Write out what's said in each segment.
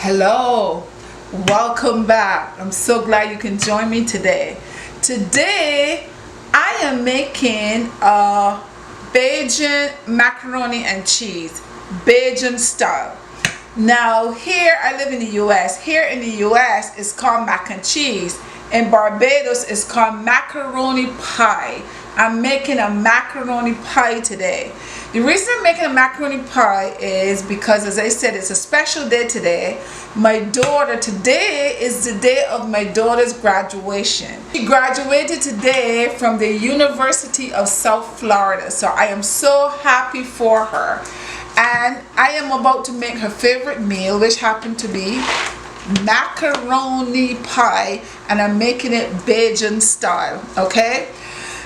Hello, welcome back. I'm so glad you can join me today. Today I am making a Bajan macaroni and cheese, Bajan style. Now here I live in the US. Here in the US it's called mac and cheese. In Barbados it's called macaroni pie. I'm making a macaroni pie today. The reason I'm making a macaroni pie is because, as I said, it's a special day today. Today is the day of my daughter's graduation. She graduated today from the University of South Florida. So I am so happy for her. And I am about to make her favorite meal, which happened to be macaroni pie. And I'm making it Bajan style, okay?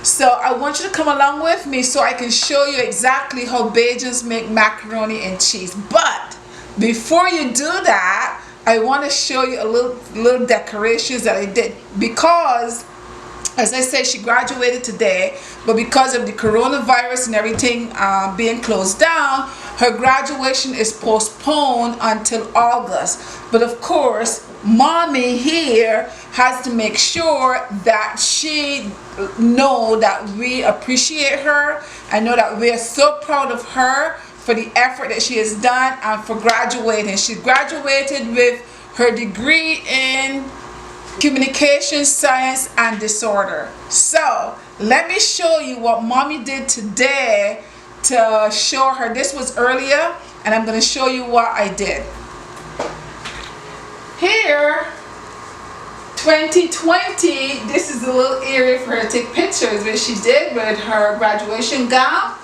So I want you to come along with me so I can show you exactly how Bajans make macaroni and cheese. But before you do that, I want to show you a little decorations that I did, because as I said, she graduated today, but because of the coronavirus and everything being closed down, her graduation is postponed until August. But of course, mommy here has to make sure that she know that we appreciate her. I know that we are so proud of her for the effort that she has done and for graduating. She graduated with her degree in communication science and disorder. So let me show you what mommy did today to show her. This was earlier, and I'm going to show you what I did. Here, 2020, this is a little area for her to take pictures, which she did with her graduation gown.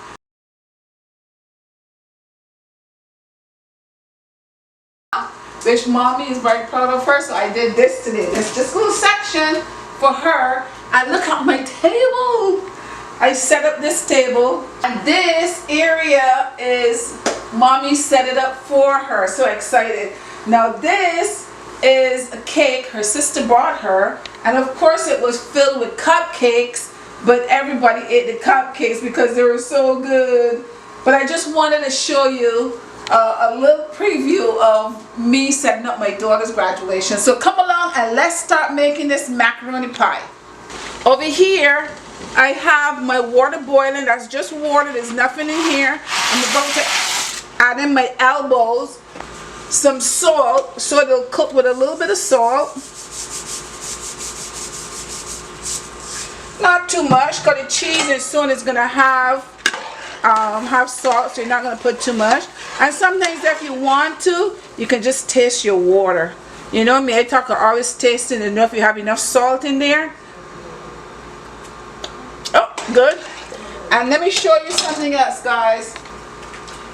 Which mommy is very proud of her, so I did this today. There's this little section for her. And look at my table. I set up this table, and this area is mommy set it up for her. So excited. Now this is a cake her sister brought her, and of course it was filled with cupcakes, but everybody ate the cupcakes because they were so good. But I just wanted to show you a little preview of me setting up my daughter's graduation. So come along and let's start making this macaroni pie. Over here I have my water boiling. That's just water, there's nothing in here. I'm about to add in my elbows, some salt, so it'll cook with a little bit of salt. Not too much, because the cheese and soon is gonna have salt, so you're not gonna put too much. And sometimes if you want to, you can just taste your water. You know me, I talk always tasting to know if you have enough salt in there. Oh, good. And let me show you something else, guys.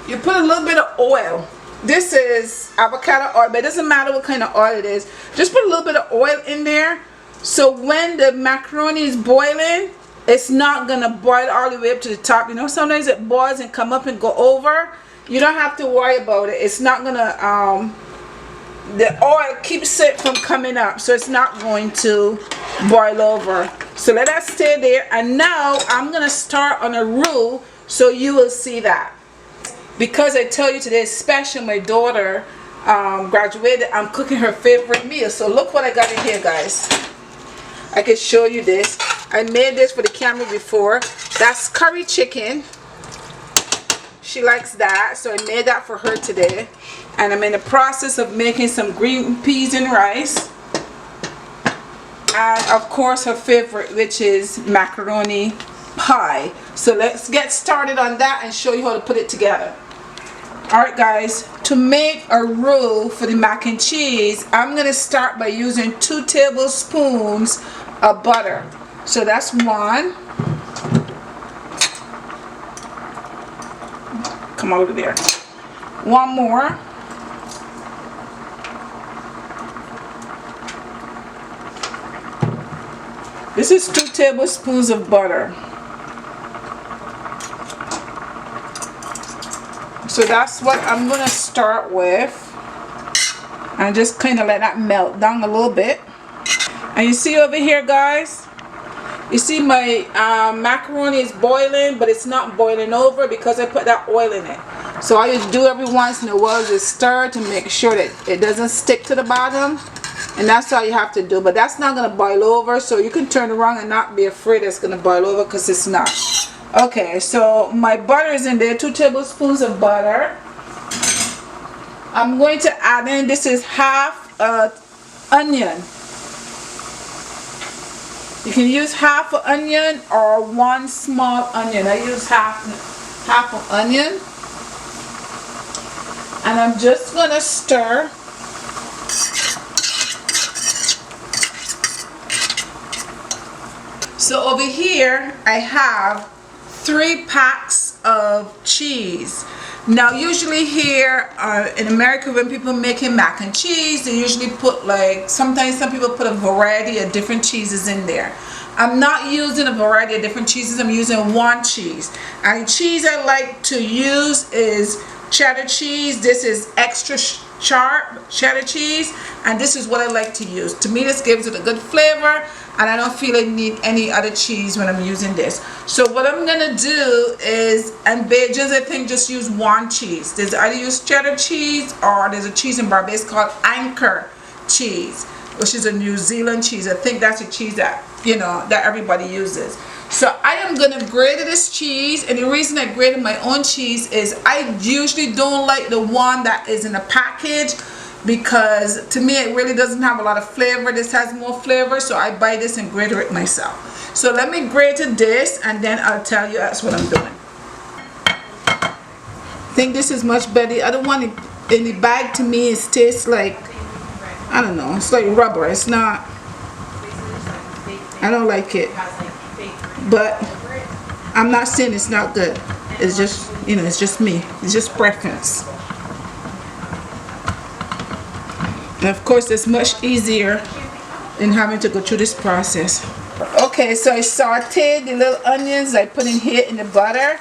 You put a little bit of oil. This is avocado oil, but it doesn't matter what kind of oil it is. Just put a little bit of oil in there, so when the macaroni is boiling, it's not gonna boil all the way up to the top. You know, sometimes it boils and come up and go over. You don't have to worry about it. It's not gonna the oil keeps it from coming up, so it's not going to boil over. So let that stay there. And now I'm gonna start on a roux, so you will see that. Because I tell you today is special, my daughter graduated, I'm cooking her favorite meal. So look what I got in here, guys. I can show you this. I made this for the camera before. That's curry chicken. She likes that, so I made that for her today. And I'm in the process of making some green peas and rice. And of course her favorite, which is macaroni pie. So let's get started on that and show you how to put it together. Alright guys, to make a roux for the mac and cheese, I'm going to start by using 2 tablespoons of butter. So that's 1. Come over there. 1 more. This is 2 tablespoons of butter. So that's what I'm going to start with. And just kind of let that melt down a little bit. And you see over here, guys, you see my macaroni is boiling, but it's not boiling over because I put that oil in it. So all you do every once in a while is stir to make sure that it doesn't stick to the bottom. And that's all you have to do. But that's not going to boil over. So you can turn around and not be afraid it's going to boil over, because it's not. Okay, so my butter is in there. 2 tablespoons of butter. I'm going to add in, this is half onion. You can use half an onion or 1 small onion. I use half an onion. And I'm just going to stir. So over here I have 3 packs of cheese. Now usually here in America, when people making mac and cheese, they usually put, like, sometimes some people put a variety of different cheeses in there. I'm not using a variety of different cheeses. I'm using 1 cheese. And the cheese I like to use is cheddar cheese. This is extra sharp cheddar cheese, and this is what I like to use. To me, this gives it a good flavor, and I don't feel I need any other cheese when I'm using this. So what I'm gonna do is, and Bajans, I think, just use 1 cheese. There's either use cheddar cheese, or there's a cheese in Barbados called Anchor cheese, which is a New Zealand cheese. I think that's a cheese that, you know, that everybody uses. So I am gonna grate this cheese, and the reason I grated my own cheese is I usually don't like the one that is in a package, because to me it really doesn't have a lot of flavor. This has more flavor, so I buy this and grate it myself. So let me grate this, and then I'll tell you that's what I'm doing. I think this is much better. I don't want it in the bag. To me, it tastes like, I don't know, it's like rubber. It's not, I don't like it. But I'm not saying it's not good. It's just, you know, it's just me. It's just preference. And of course, it's much easier than having to go through this process. Okay, so I sauteed the little onions I put in here in the butter,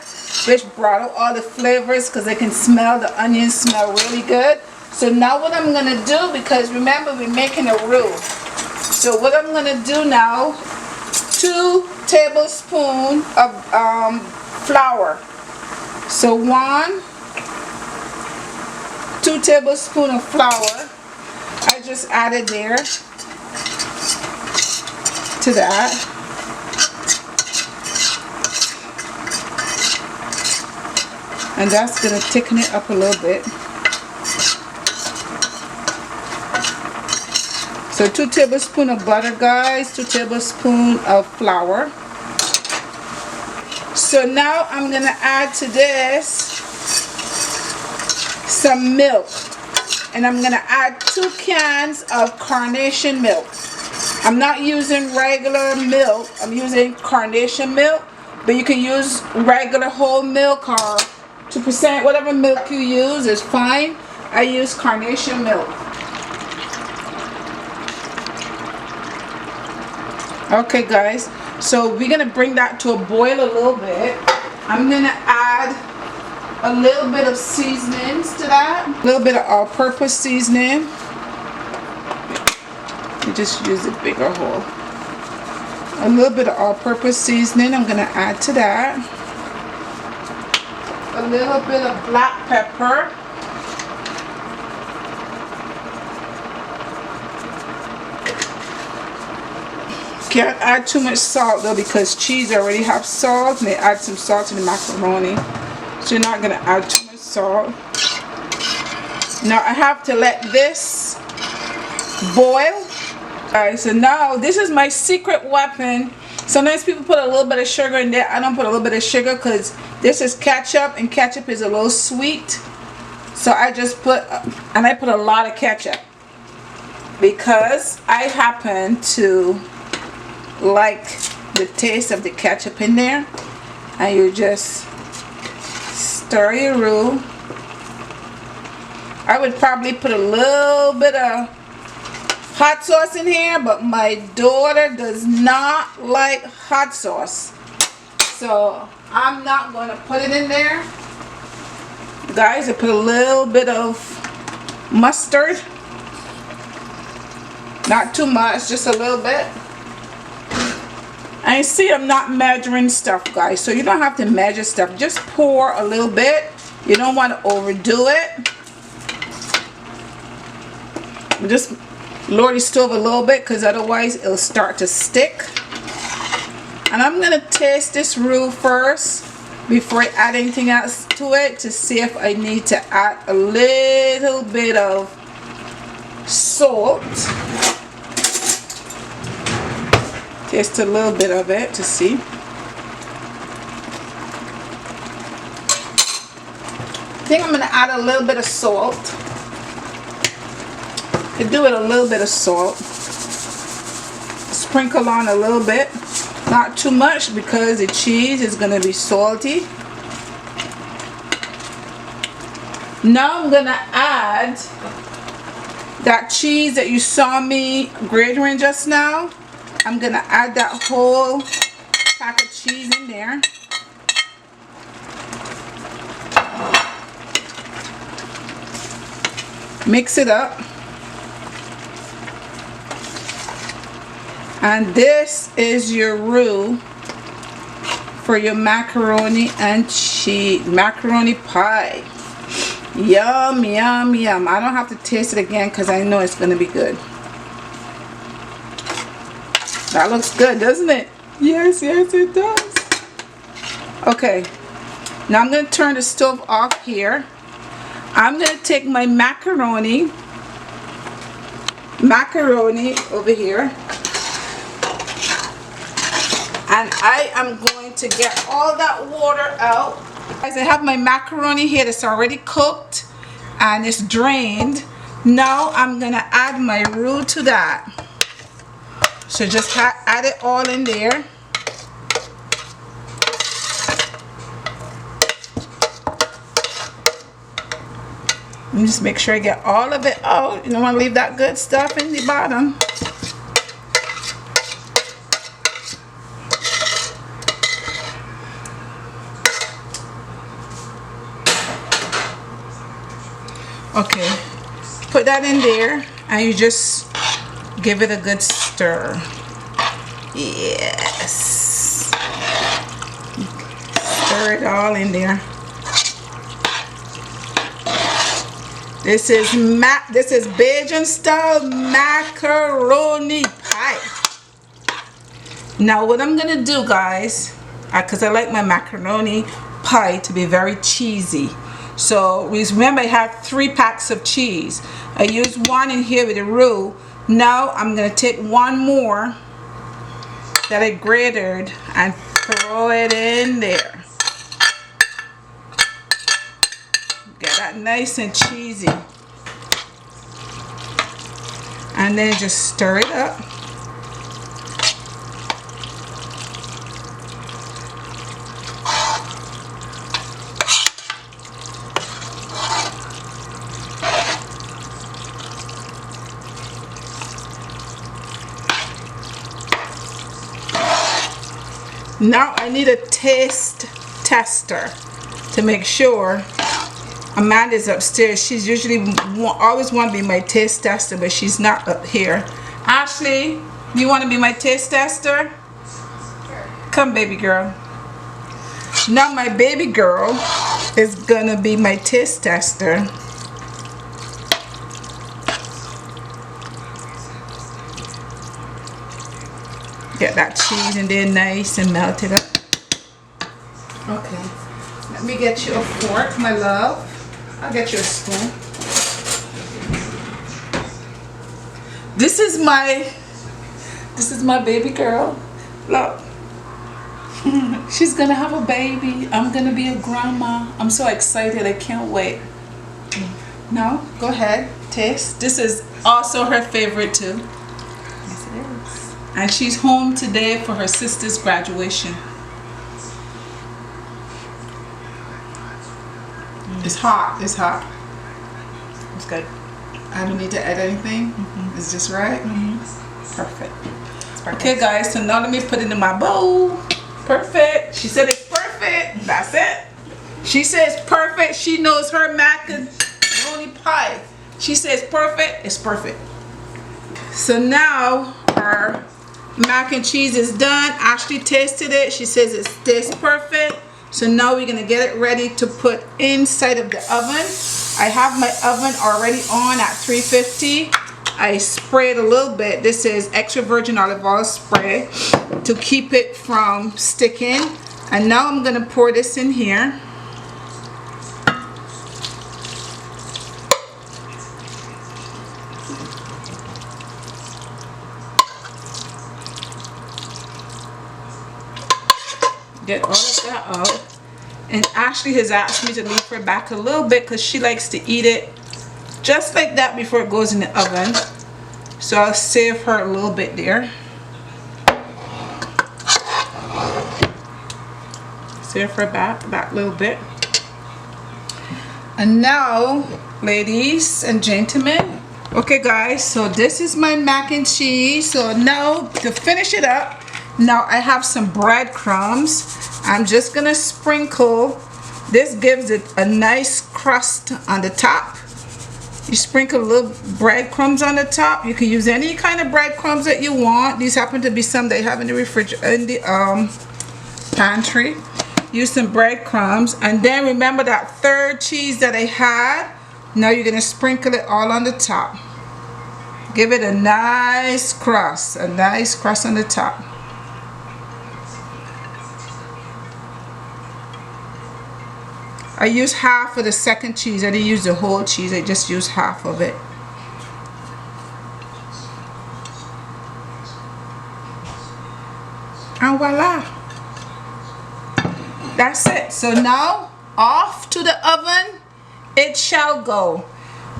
which brought out all the flavors, because I can smell the onions smell really good. So now what I'm gonna do, because remember we're making a roux. So what I'm gonna do now, 2 tablespoons of flour. So 2 tablespoons of flour. I just added there to that. And that's gonna thicken it up a little bit. So 2 tablespoons of butter, guys, 2 tablespoons of flour. So now I'm gonna add to this some milk. And I'm gonna add 2 cans of carnation milk. I'm not using regular milk, I'm using carnation milk, but you can use regular whole milk or 2%, whatever milk you use is fine. I use carnation milk. Okay guys, so we're gonna bring that to a boil a little bit. I'm gonna add a little bit of seasonings to that, a little bit of all-purpose seasoning. You just use a bigger hole. A little bit of all-purpose seasoning I'm gonna add to that. A little bit of black pepper. Can't add too much salt though, because cheese already have salt, and they add some salt to the macaroni, so you're not gonna add too much salt. Now I have to let this boil. Alright, so now this is my secret weapon. Sometimes people put a little bit of sugar in there. I don't put a little bit of sugar because this is ketchup, and ketchup is a little sweet. So I just put, and I put a lot of ketchup because I happen to like the taste of the ketchup in there. And you just stir your roux. I would probably put a little bit of hot sauce in here, but my daughter does not like hot sauce, so I'm not going to put it in there. Guys, I put a little bit of mustard, not too much, just a little bit. And you see, I'm not measuring stuff, guys, so you don't have to measure stuff. Just pour a little bit. You don't want to overdo it. Just lower the stove a little bit because otherwise it'll start to stick. And I'm going to taste this roux first before I add anything else to it to see if I need to add a little bit of salt. Taste a little bit of it to see. I think I'm going to add a little bit of salt. I do it a little bit of salt. Sprinkle on a little bit. Not too much because the cheese is going to be salty. Now I'm going to add that cheese that you saw me grating just now. I'm going to add that whole pack of cheese in there. Mix it up. And this is your roux for your macaroni and cheese, macaroni pie. Yum, yum, yum. I don't have to taste it again because I know it's going to be good. That looks good, doesn't it? Yes, yes, it does. Okay. Now I'm going to turn the stove off here. I'm going to take my macaroni over here. And I am going to get all that water out. Guys, I have my macaroni here that's already cooked and it's drained. Now I'm going to add my roux to that. So just add it all in there. Let me just make sure I get all of it out. You don't want to leave that good stuff in the bottom. Okay, put that in there and you just give it a good stir. Yes. Stir it all in there. This is Bajan style macaroni pie. Now what I'm gonna do, guys, because I like my macaroni pie to be very cheesy. So remember I had 3 packs of cheese. I used 1 in here with the roux. Now I'm going to take 1 more that I grated and throw it in there. Get that nice and cheesy. And then just stir it up. Now I need a taste tester to make sure. Amanda's upstairs. She's usually always want to be my taste tester, but she's not up here. Ashley, you want to be my taste tester? Sure. Come, baby girl. Now my baby girl is gonna be my taste tester. Get that cheese in there nice and melt it up. Okay, let me get you a fork, my love. I'll get you a spoon. This is my baby girl. Look. She's gonna have a baby. I'm gonna be a grandma. I'm so excited. I can't wait. No, go ahead, taste. This is also her favorite too. Yes, it is. And she's home today for her sister's graduation. It's hot. It's hot. It's good. I don't need to add anything. It's just right. Perfect. Okay, guys. So now let me put it in my bowl. Perfect. She said it's perfect. That's it. She says perfect. She knows her macaroni pie. She says perfect. It's perfect. So now our mac and cheese is done. Ashley tasted it. She says it tastes perfect. So now we're gonna get it ready to put inside of the oven. I have my oven already on at 350. I sprayed a little bit. This is extra virgin olive oil spray to keep it from sticking. And now I'm gonna pour this in here. Get all of that out. And Ashley has asked me to leave her back a little bit because she likes to eat it just like that before it goes in the oven. So I'll save her a little bit there. Save her back a little bit. And now, ladies and gentlemen, okay guys, so this is my mac and cheese. So now to finish it up, now I have some breadcrumbs. I'm just gonna sprinkle. This gives it a nice crust on the top. You sprinkle little breadcrumbs on the top. You can use any kind of breadcrumbs that you want. These happen to be some they have in the refrigerator, in the pantry. Use some breadcrumbs, and then remember that third cheese that I had. Now you're gonna sprinkle it all on the top. Give it a nice crust on the top. I used half of the second cheese. I didn't use the whole cheese. I just used half of it. And voila. That's it. So now off to the oven it shall go.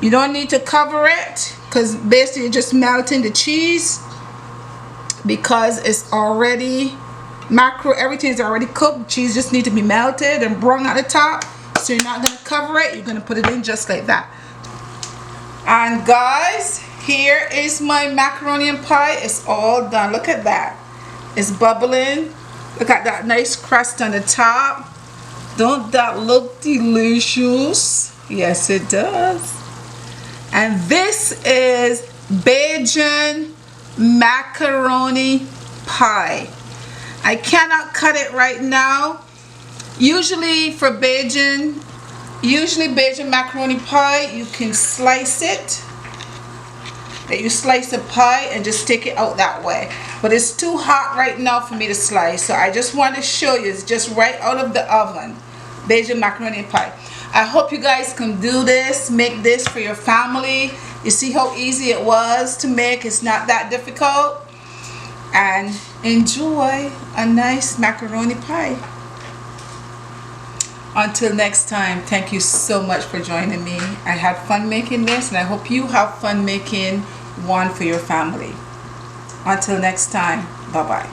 You don't need to cover it because basically you're just melting the cheese because it's already everything is already cooked. Cheese just need to be melted and brung at the top. So you're not going to cover it. You're going to put it in just like that. And guys, here is my macaroni and pie. It's all done. Look at that. It's bubbling. Look at that nice crust on the top. Don't that look delicious? Yes, it does. And this is Bajan Macaroni Pie. I cannot cut it right now. Usually Bajan macaroni pie, you can slice it. That you slice the pie and just take it out that way. But it's too hot right now for me to slice. So I just want to show you. It's just right out of the oven. Bajan macaroni pie. I hope you guys can do this. Make this for your family. You see how easy it was to make. It's not that difficult. And enjoy a nice macaroni pie. Until next time, thank you so much for joining me. I had fun making this, and I hope you have fun making one for your family. Until next time, bye-bye.